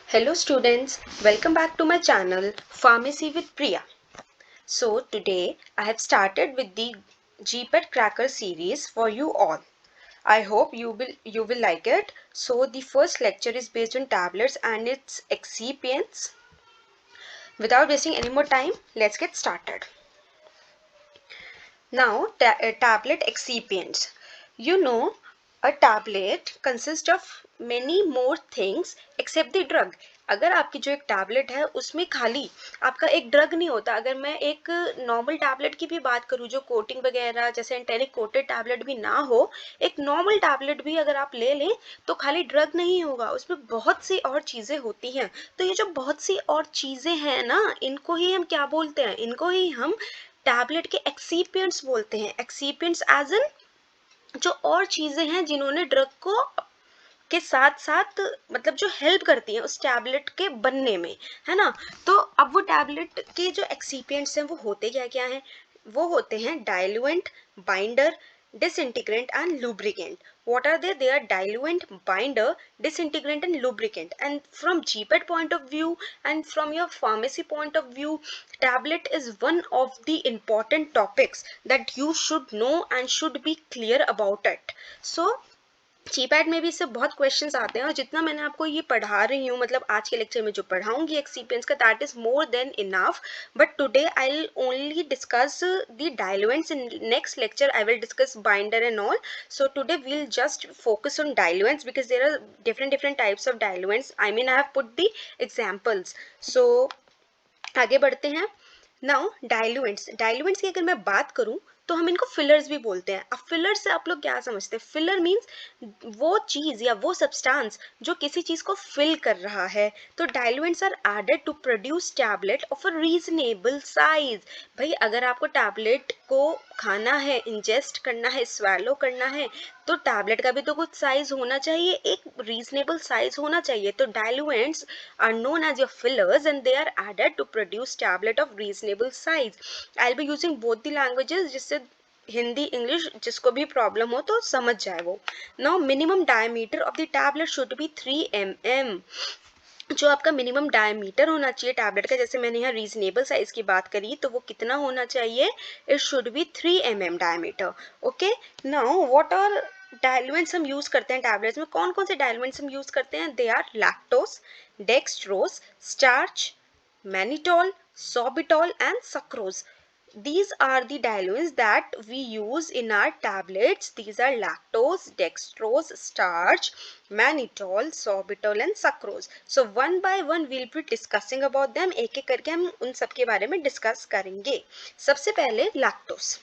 Hello students, welcome back to my channel Pharmacy with Priya. So today I have started with the GPET Cracker series for you all. I hope you will like it. So the first lecture is based on tablets and its excipients. Without wasting any more time, let's get started. Now tablet excipients. You know, a tablet consists of many more things except the drug. अगर आपकी जो एक tablet है उसमें खाली आपका एक drug नहीं होता. अगर मैं एक नॉर्मल टैबलेट की भी बात करूँ जो कोटिंग वगैरह जैसे एंटेरिक कोटेड टैबलेट भी ना हो, एक नॉर्मल टैबलेट भी अगर आप ले लें तो खाली ड्रग नहीं होगा, उसमें बहुत सी और चीज़ें होती हैं. तो ये जो बहुत सी और चीज़ें हैं ना, इनको ही हम क्या बोलते हैं? इनको ही हम टैबलेट के एक्सिपिएंट्स बोलते हैं. एक्सिपिएंट्स एज इन जो और चीजें हैं जिन्होंने ड्रग को के साथ साथ मतलब जो हेल्प करती हैं उस टैबलेट के बनने में, है ना. तो अब वो टैबलेट के जो एक्सिपिएंट्स हैं वो होते क्या क्या हैं? वो होते हैं diluent, binder, disintegrant and lubricant. What are they? They are diluent, binder, disintegrant and lubricant. And from GPET point of view and from your pharmacy point of view, tablet is one of the important topics that you should know and should be clear about it. So GPAT में भी इससे बहुत questions आते हैं और जितना मैंने आपको ये पढ़ा रही हूँ, मतलब आज के लेक्चर में जो पढ़ाऊंगी एक्सिपिएंट्स का, that is more than enough. But today I will only discuss the diluents. In next lecture I will discuss binder and all. So today we will just focus on diluents because there are different types of diluents. I mean I have put the examples. सो आगे बढ़ते हैं. Now diluents की अगर मैं बात करूं तो हम इनको फिलर्स भी बोलते हैं. अब फिलर से आप लोग क्या समझते हैं? फिलर मीन्स वो चीज या वो सब्सटेंस जो किसी चीज को फिल कर रहा है. तो diluents are added to produce tablet of a reasonable size. भाई अगर आपको टैबलेट को खाना है, इंजेस्ट करना है, स्वैलो करना है, तो टैबलेट का भी तो कुछ साइज होना चाहिए, एक रीजनेबल साइज होना चाहिए. तो diluents are known as your fillers and they are added to produce tablet of reasonable size. I'll be using both the languages जिससे हिंदी इंग्लिश जिसको भी प्रॉब्लम हो तो समझ जाए वो. Now minimum diameter of the tablet should be 3 mm. जो आपका मिनिमम डायमीटर होना चाहिए टैबलेट का, जैसे मैंने यहाँ रीजनेबल साइज की बात करी, तो वो कितना होना चाहिए? It should be 3 mm diameter. Okay. Now what are diluents हम यूज करते हैं टैबलेट्स में? कौन कौन से डाइल्यूएंट्स हम यूज करते हैं? They are lactose, dextrose, starch, mannitol, sorbitol and sucrose. These are the diluents that we use in our tablets. These are lactose, dextrose, starch, mannitol, sorbitol and sucrose. So one by one we'll be discussing about them. एक एक करके हम उन सब के बारे में discuss करेंगे. सबसे पहले लैक्टोज.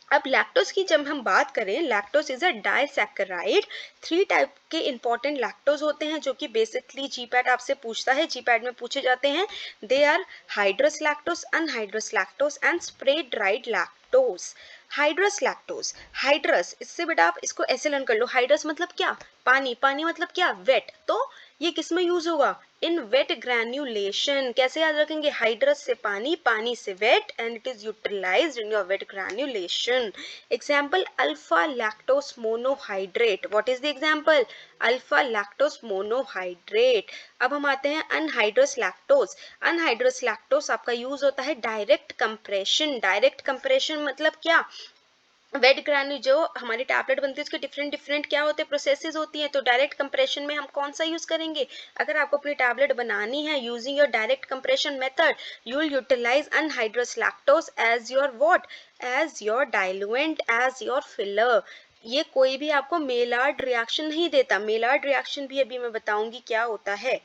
अब लैक्टोज की जब हम बात करें, lactose is a disaccharide. 3 type के इंपॉर्टेंट लैक्टोज होते हैं जो कि बेसिकली जीपैट आपसे पूछता है, जीपैट में पूछे जाते हैं. They are hydrous lactose, anhydrous lactose and spray dried lactose. Hydrous lactose, hydrous इससे बेटा आप इसको ऐसे लर्न कर लो. हाइड्रस मतलब क्या? पानी. पानी मतलब क्या? वेट. तो ये किस में यूज होगा? In wet granulation. कैसे याद रखेंगे? हाइड्रस से पानी, पानी से wet, and it is utilised in your wet granulation. Example alpha lactose monohydrate. What is the example? Alpha lactose monohydrate. अब हम आते हैं अनहाइड्रस लैक्टोस. अनहाइड्रस लैक्टोस आपका यूज होता है डायरेक्ट कंप्रेशन. डायरेक्ट कंप्रेशन मतलब क्या? वेट ग्रैन्यू जो हमारी टैबलेट बनती है उसके डिफरेंट क्या होते हैं? प्रोसेसेस होती हैं. तो डायरेक्ट कंप्रेशन में हम कौन सा यूज करेंगे? अगर आपको अपनी टैबलेट बनानी है using your direct compression method, you will utilise anhydrous lactose as your what? As your diluent, as your filler. ये कोई भी आपको मेलार्ड रिएक्शन नहीं देता. मेलार्ड रिएक्शन भी अभी मैं बताऊंगी क्या होता है.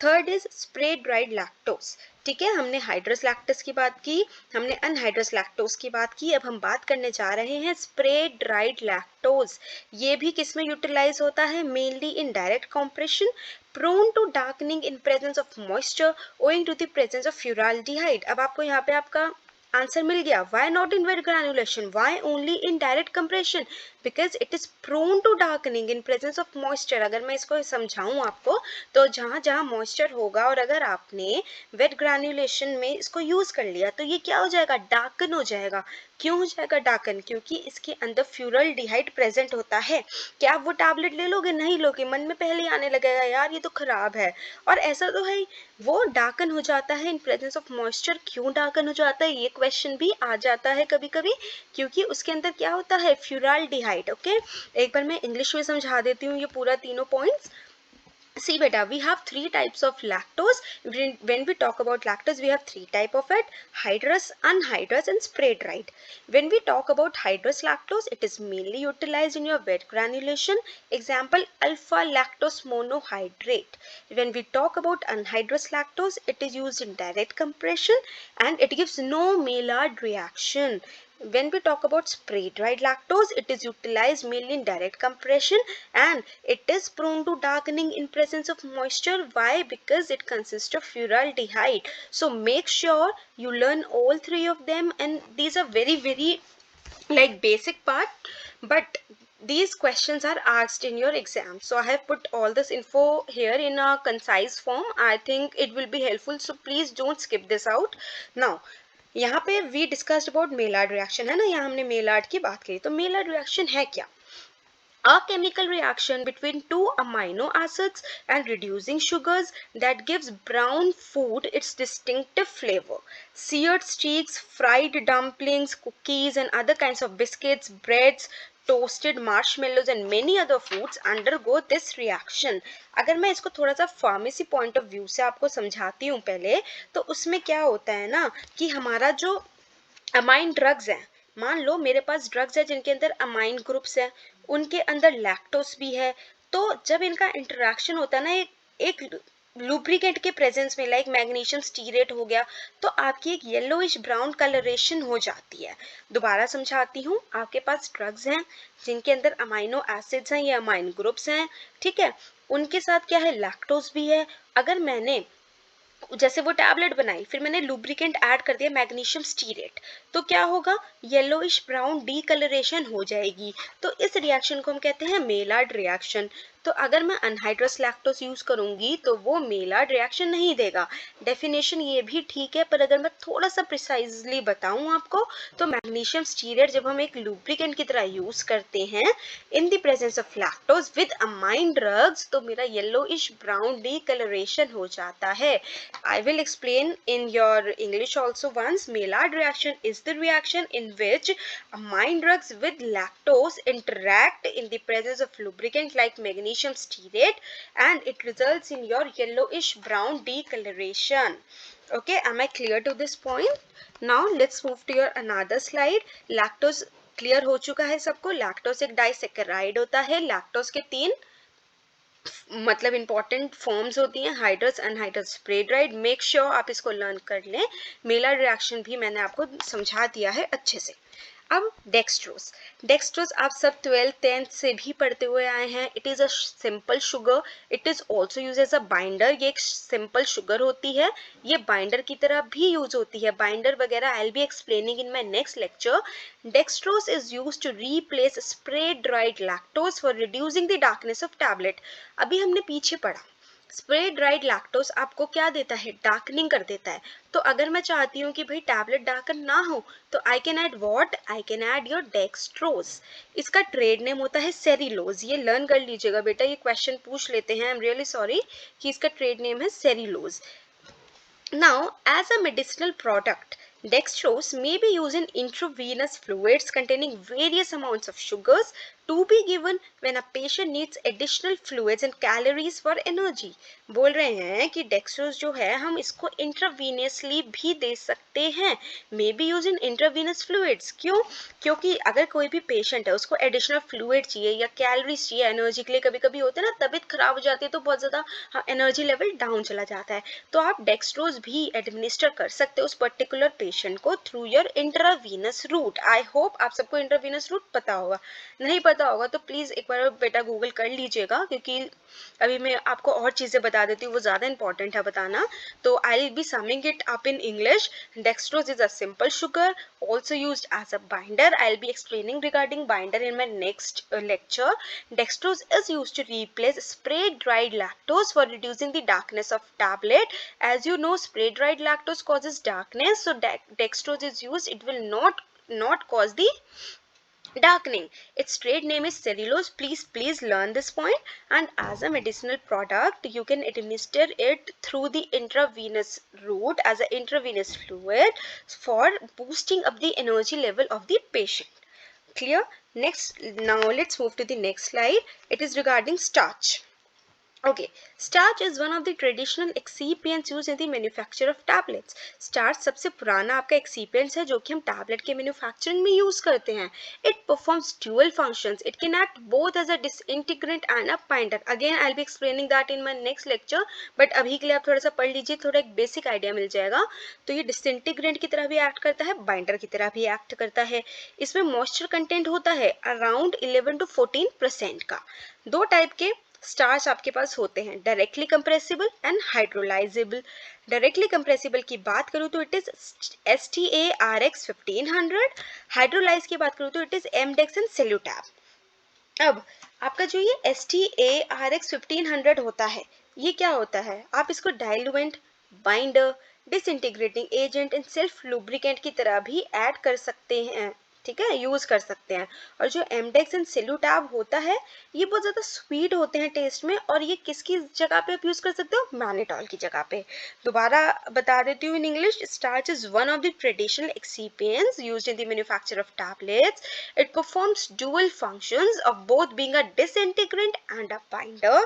Third is spray dried lactose. ठीक है, हमने हाइड्रस लैक्टोज की बात की, हमने अनहाइड्रस लैक्टोज की बात की, अब हम बात करने जा रहे हैं स्प्रे ड्राइड लैक्टोज. ये भी किस में यूटिलाइज होता है? Mainly in direct compression, prone to darkening in presence of moisture owing to the presence of furaldehyde. अब आपको यहाँ पे आपका आंसर मिल गया. Why not in wet granulation? Why only in direct compression? Because it is prone to darkening in presence of moisture. अगर मैं इसको समझाऊं आपको तो जहाँ जहाँ मॉइस्चर होगा और अगर आपने वेट ग्रैन्युलेशन में इसको यूज कर लिया तो ये क्या हो जाएगा, डार्कन हो जाएगा। क्यों हो जाएगा डार्कन, क्योंकि इसके अंदर फ्यूरल्डिहाइड प्रेजेंट होता है। क्या आप वो टैबलेट ले लोगे, नहीं लोगे, मन में पहले ही आने लगेगा यार ये तो खराब है, और ऐसा तो है वो डार्कन हो जाता है इन प्रेजेंस ऑफ मॉइस्चर। क्यों डार्कन हो जाता है ये क्वेश्चन भी आ जाता है कभी कभी, क्योंकि उसके अंदर क्या होता है, फ्यूराल्डिहाइड। ओके, एक बार मैं इंग्लिश में समझा देती हूँ ये पूरा तीनों points. See beta, we have three types of lactose. When we talk about lactose, we have three type of it: hydrous, anhydrous, and spray dried. When we talk about hydrous lactose, it is mainly utilized in your wet granulation. Example: alpha lactose monohydrate. When we talk about anhydrous lactose, it is used in direct compression and it gives no Maillard reaction. When we talk about spray dried lactose, it is utilized mainly in direct compression and it is prone to darkening in presence of moisture. Why? Because it consists of furaldehyde. So make sure you learn all three of them, and these are very like basic part, but these questions are asked in your exam. So I have put all this info here in a concise form. I think it will be helpful, so please don't skip this out. Now यहाँ पे we discussed about Maillard reaction, है ना, यहाँ हमने Maillard की बात करी। तो मेलार्ड रिएक्शन है क्या? A chemical reaction between two amino acids and reducing sugars that gives brown food its distinctive flavor. Seared steaks, fried dumplings, cookies and other kinds of biscuits, breads, toasted marshmallows and many other foods undergo this reaction. अगर मैं इसको थोड़ा सा pharmacy point of view से आपको समझाती हूँ पहले, तो उसमें क्या होता है ना कि हमारा जो अमाइन ड्रग्स हैं, मान लो मेरे पास ड्रग्स है जिनके अंदर अमाइन ग्रुप्स है, उनके अंदर लैक्टोस भी है, तो जब इनका इंटरेक्शन होता है ना एक लुब्रिकेंट के प्रेजेंस में, लाइक मैग्नीशियम स्टीरेट हो गया, तो आपकी एक येलोइश ब्राउन कलरेशन हो जाती है। दोबारा समझाती हूँ, आपके पास ड्रग्स हैं जिनके अंदर अमाइनो एसिड्स हैं या अमाइन ग्रुप्स हैं, ठीक है, उनके साथ क्या है, लैक्टोस भी है। अगर मैंने जैसे वो टैबलेट बनाई, फिर मैंने लुब्रिकेंट ऐड कर दिया मैग्नीशियम स्टीरेट, तो क्या होगा, येलोइश ब्राउन डीकलरेशन हो जाएगी। तो इस रिएक्शन को हम कहते हैं मेलार्ड रिएक्शन। तो अगर मैं अनहाइड्रस लैक्टोस यूज करूंगी तो वो मेलार्ड रिएक्शन नहीं देगा। डेफिनेशन ये भी ठीक है, पर अगर मैं थोड़ा सा प्रिसाइजली बताऊं आपको, तो मैग्नीशियम स्टीरेट जब हम एक लुब्रिकेंट की तरह यूज करते हैं in the presence of lactose with amine drugs, तो मेरा येलोइश ब्राउन डीकलरेशन हो जाता है। I will explain in your English also once. Maillard reaction is the reaction in which amine drugs with lactose interact in the presence of lubricant like magnesium stearate and it results in your yellowish brown decoloration. Okay, am I clear to this point? Now let's move to your another slide. Lactose clear हो चुका है सबको। Lactose एक disaccharide होता है। Lactose के तीन मतलब इंपॉर्टेंट फॉर्म्स होती हैं, hydrous, anhydrous, spray dried. Make sure आप इसको लर्न कर लें। मेलार्ड रिएक्शन भी मैंने आपको समझा दिया है अच्छे से। अब डेक्सट्रोज, डेक्सट्रोज आप सब 12th 10th से भी पढ़ते हुए आए हैं। It is a simple sugar, it is also use as a binder. ये एक सिंपल शुगर होती है, ये बाइंडर की तरह भी यूज होती है। बाइंडर वगैरह I will be explaining in my next lecture. Dextrose is used to replace spray dried lactose for reducing the darkness of tablet. अभी हमने पीछे पढ़ा स्प्रे ड्राइड लैक्टोज आपको क्या देता है, डार्कनिंग कर देता है। तो अगर मैं चाहती हूँ कि भाई टैबलेट डार्कन ना हो, तो I can add what, I can add your dextrose. इसका ट्रेड नेम होता है सेरिलोज। ये लर्न कर लीजिएगा बेटा, ये क्वेश्चन पूछ लेते हैं, आई एम रियली सॉरी, कि इसका ट्रेड नेम है सेरिलोज। Now, as a medicinal product, dextrose may be used in intravenous fluids containing various amounts of sugars to be given when a patient needs additional fluids and calories for energy. बोल रहे हैं कि dextrose जो है हम इसको intravenously भी दे सकते हैं, may be use in intravenous fluids. क्यों? क्योंकि अगर कोई भी पेशेंट है उसको एडिशनल फ्लूइड चाहिए या कैलोरीज चाहिए एनर्जी के लिए, कभी कभी होता है ना तबीयत खराब हो जाती है तो बहुत ज़्यादा एनर्जी लेवल डाउन चला जाता है, तो आप डेक्सट्रोज भी एडमिनिस्टर कर सकते हो उस पर्टिकुलर पेशेंट को through your intravenous route. I hope आप सबको इंट्रावीनस रूट पता होगा, नहीं पता होगा तो प्लीज़ एक बार बेटा गूगल कर लीजिएगा, क्योंकि अभी मैं आपको और चीज़ें बता देती हूँ, वो ज़्यादा इंपॉर्टेंट है बताना। तो I will be summing it up in English. Dextrose is a simple sugar, also used as a binder. I'll be explaining regarding binder in my next lecture. Dextrose is used to replace spray-dried lactose for reducing the darkness of tablet. As you know, spray-dried lactose causes darkness, so dextrose is used. It will not cause the darkening. Its trade name is cellulose. Please learn this point. And as a medicinal product, you can administer it through the intravenous route as an intravenous fluid for boosting up the energy level of the patient. Clear? Next, now let's move to the next slide. It is regarding starch. Okay, starch is one of the traditional excipients used in the manufacture of tablets. Starch सबसे पुराना आपका excipients है जो कि हम tablet के manufacturing में use करते हैं. It performs dual functions. It can act both as a disintegrant and a binder. Again, I'll be explaining that in my next lecture. But अभी के लिए आप थोड़ा सा पढ़ लीजिए, थोड़ा एक basic idea मिल जाएगा. तो ये disintegrant की तरह भी act करता है, binder की तरह भी act करता है. इसमें moisture content होता है around 11 to 14% का. दो टाइप के स्टार्च आपके पास होते हैं, directly compressible and hydrolysable. Directly compressible की बात करूँ तो इट इज STARX 1500. हाइड्रोलाइज की बात करूँ तो इट इज MDEX एंड सेल्यूटैब. अब आपका जो ये STARX 1500 होता है, ये क्या होता है? आप इसको diluent, binder, disintegrating agent and self lubricant की तरह भी ऐड कर सकते हैं. ठीक है, यूज कर सकते हैं. और जो MDEX एंड सेल्यूटैब होता है, ये बहुत ज्यादा स्वीट होते हैं टेस्ट में, और ये किसकी जगह पे आप यूज कर सकते हो? मैनिटॉल की जगह पे. दोबारा बता देती हूँ in English. Starch is one of the traditional excipients used in the manufacture of tablets. It performs dual functions of both being a disintegrant and a binder.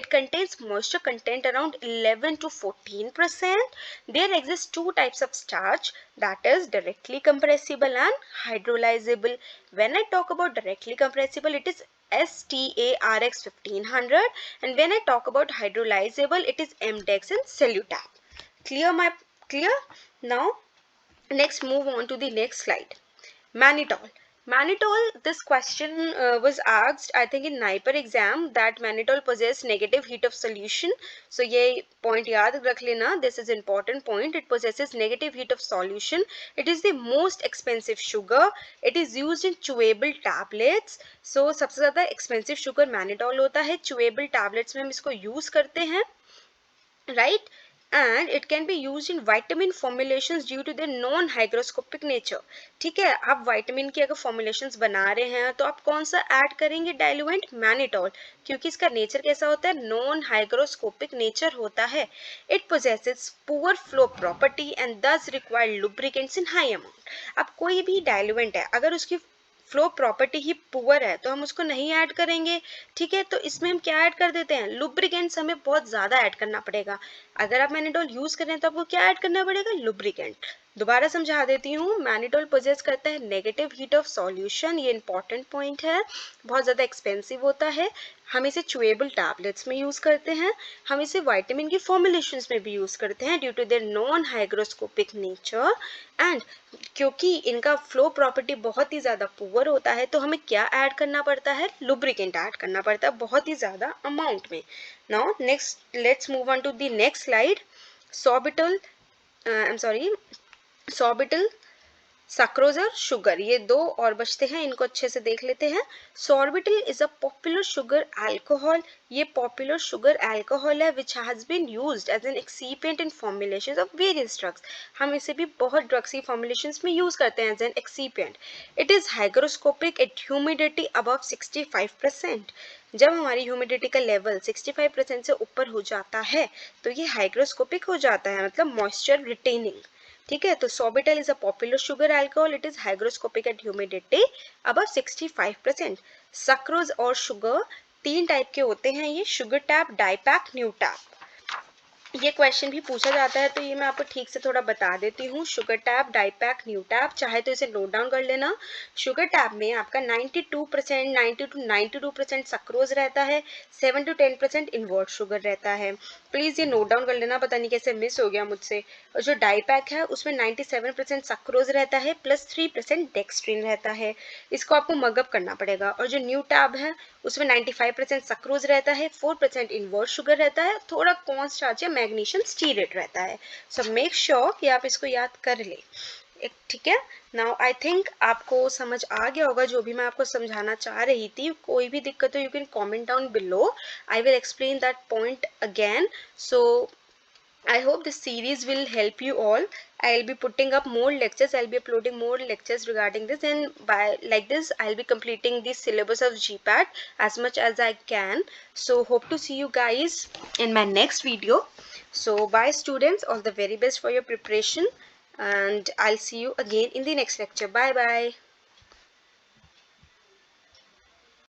It contains moisture content around 11 to 14%. There exist two types of starch, that is directly compressible and hydrolyzable. When I talk about directly compressible, it is STARX 1500, and when I talk about hydrolyzable, it is MDEX and selutab. Clear? Now next move on to the next slide. Mannitol. Mannitol, this question was asked I think in NIPER exam, that mannitol possess negative heat of solution. So ये point याद रख लेना, this is important point. It possesses negative heat of solution. It is the most expensive sugar. It is used in chewable tablets. So सबसे ज़्यादा expensive sugar mannitol होता है. chewable tablets में हम इसको use करते हैं, right? And it can be used in vitamin formulations due to their non-hygroscopic nature. ठीक है, आप vitamin की अगर formulations बना रहे हैं तो आप कौन सा ऐड करेंगे डाइल्यूएंट? मैनिटॉल, क्योंकि इसका नेचर कैसा होता है? नॉन हाइग्रोस्कोपिक नेचर होता है. It possesses poor flow property and thus require lubricants in high amount. अब कोई भी डाइल्यूएंट है, अगर उसकी फ्लो प्रॉपर्टी ही पुअर है तो हम उसको नहीं ऐड करेंगे. ठीक है, तो इसमें हम क्या ऐड कर देते हैं? लुब्रिकेंट्स हमें बहुत ज़्यादा ऐड करना पड़ेगा. अगर आप मैनिटॉल यूज़ कर रहे हैं तो आपको क्या ऐड करना पड़ेगा? लुब्रिकेंट. दोबारा समझा देती हूँ. मैनिटॉल पोजेस करता है नेगेटिव हीट ऑफ सॉल्यूशन. ये इंपॉर्टेंट पॉइंट है. बहुत ज़्यादा एक्सपेंसिव होता है. हम इसे चुएबल टैबलेट्स में यूज़ करते हैं. हम इसे वाइटामिन की फॉर्मुलेशंस में भी यूज़ करते हैं due to their non hygroscopic nature. And क्योंकि इनका फ्लो प्रॉपर्टी बहुत ही ज़्यादा पुअर होता है तो हमें क्या ऐड करना पड़ता है? लुब्रिकेंट ऐड करना पड़ता है बहुत ही ज़्यादा अमाउंट में. Now next let's move on to the next slide. Sorbitol, sucrose और शुगर, ये दो और बचते हैं, इनको अच्छे से देख लेते हैं. Sorbitol is a popular sugar alcohol. ये पॉपुलर शुगर अल्कोहल है which has been used as an excipient in formulations of various drugs. हम इसे भी बहुत ड्रग्स की फॉर्मुलेशंस में यूज करते हैं as an excipient. It is hygroscopic at humidity above 65%. जब हमारी ह्यूमिडिटी का लेवल 65% से ऊपर हो जाता है तो ये हाइग्रोस्कोपिक हो जाता है, मतलब मॉइस्चर रिटेनिंग. ठीक है, तो sorbitol is a popular sugar alcohol. It is hygroscopic at humidity above 65%. Sucrose और शुगर तीन टाइप के होते हैं. ये sugar tab, Dipac, new tab. ये क्वेश्चन भी पूछा जाता है तो ये मैं आपको ठीक से थोड़ा बता देती हूँ. Sugar tab, Dipac, new tap, चाहे तो इसे नोट डाउन कर लेना. शुगर टैप में आपका 92%, 90 to 92% सक्रोज रहता है, 7 to 10% इन्वर्ट शुगर रहता है. प्लीज़ ये नोट डाउन कर लेना, पता नहीं कैसे मिस हो गया मुझसे. और जो डाइपैक है उसमें 97% सक्रोज रहता है प्लस 3% डेक्स्ट्रिन रहता है. इसको आपको मगअप करना पड़ेगा. और जो न्यू टैप है उसमें 95% सक्रोज रहता है, 4% इन्वर्ट शुगर रहता है, थोड़ा कॉर्न स्टार्च या मैग्नीशियम स्टीरेट रहता है। सो मेक श्योर कि आप इसको याद कर ले, ठीक है। नाउ आई थिंक आपको समझ आ गया होगा जो भी मैं आपको समझाना चाह रही थी। कोई भी दिक्कत हो, you can comment down below, I will explain that point again. So I hope this series will help you all. I'll be putting up more lectures. I'll be uploading more lectures regarding this, and by like this, I'll be completing the syllabus of GPAT as much as I can. So hope to see you guys in my next video. So bye students, all the very best for your preparation, and I'll see you again in the next lecture. Bye bye.